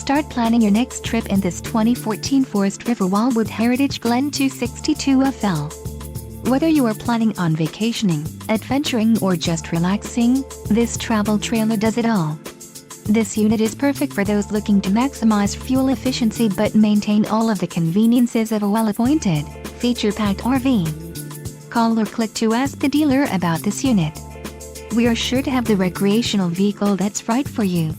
Start planning your next trip in this 2014 Forest River Wildwood Heritage Glen 262 FL. Whether you are planning on vacationing, adventuring or just relaxing, this travel trailer does it all. This unit is perfect for those looking to maximize fuel efficiency but maintain all of the conveniences of a well-appointed, feature-packed RV. Call or click to ask the dealer about this unit. We are sure to have the recreational vehicle that's right for you.